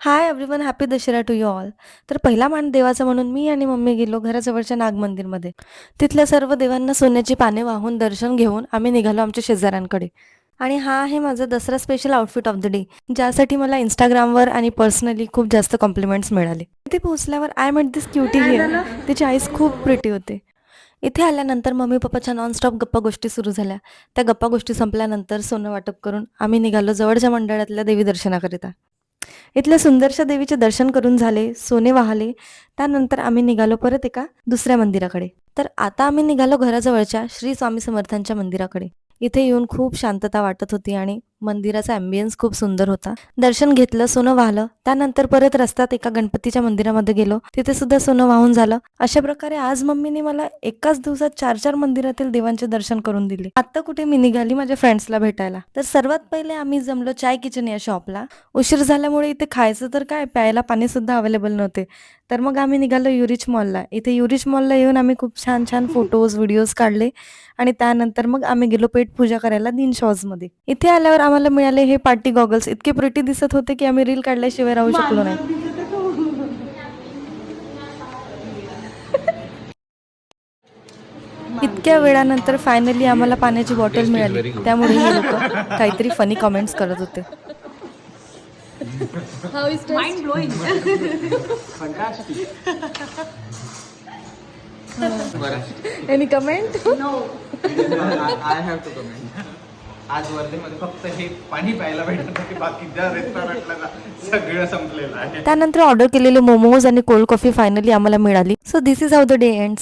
High everyone, happy Dussehra to you all. तर पहिला मान देवाचा म्हणून मी आणि मम्मी गेलो घराजवळच्या नाग मंदिरमध्ये. तिथल्या सर्व देवांना सोन्याची पाने वाहून दर्शन घेऊन आम्ही निघालो आमच्या शेजाऱ्यांकडे. आणि हा आहे माझा Dussehra special outfit of the day, ज्यासाठी मला Instagramवर आणि पर्सनली खूप जास्त कॉम्प्लिमेंट्स मिळाले. इथे पोहोचल्यावर I met this cutie here. तिची आईज खूप प्रिटी होते. इथे आल्यानंतर मम्मी पप्पाच्या नॉनस्टॉप गप्पा गोष्टी सुरू झाल्या. त्या गप्पा गोष्टी संपल्यानंतर सोनं वाटप करून आम्ही निघालो जवळच्या मंडळातल्या देवी दर्शनाकरिता. इथल्या सुंदरशा देवीचे दर्शन करून झाले, सोने वाहले. त्यानंतर आम्ही निघालो परत एका दुसऱ्या मंदिराकडे. तर आता आम्ही निघालो घराजवळच्या श्री स्वामी समर्थांच्या मंदिराकडे. इथे येऊन खूप शांतता वाटत होती आणि मंदिराचा ॲम्बियन्स खूप सुंदर होता. दर्शन घेतलं, सोनं वाहलं. त्यानंतर परत रस्त्यात एका गणपतीच्या मंदिरामध्ये गेलो. तिथे सुद्धा सोनं वाहून झालं. अशा प्रकारे आज मम्मीने मला एकाच दिवसात 4-4 मंदिरातील देवांचे दर्शन करून दिले. आता कुठे मी निघाली माझ्या फ्रेंड्सला भेटायला. तर सर्वात पहिले आम्ही जमलो चाय किचन या शॉपला. उशीर झाल्यामुळे इथे खायचं तर काय, प्यायला पाणी सुद्धा अवेलेबल नव्हते. तर मग आम्ही निघालो युरिच मॉलला. इथे युरिच मॉलला येऊन आम्ही खूप छान छान फोटोज, व्हिडिओज काढले आणि त्यानंतर मग आम्ही गेलो पेट पूजा करायला दिन शॉजमध्ये. इथे आल्यावर आम्हाला मिळाले हे पार्टी गॉगल्स. इतके प्रिटी दिसत होते की आम्ही रील काढल्याशिवाय राहू शकलो नाही. इतक्या वेळानंतर फायनली आम्हाला पाण्याची बॉटल मिळाली. त्यामुळे हे लोक काहीतरी फनी कमेंट्स करत होते. How is taste? Mind blowing. Any comment? No. I have to comment. आज वर्धेमध्ये फक्त हे पाणी प्यायला भेटत की बाकीच्या रेस्टॉरंटला सगळं संपलेलं आहे. त्यानंतर ऑर्डर केलेले मोमोज आणि कोल्ड कॉफी फायनली आम्हाला मिळाली. So this is how the day ends.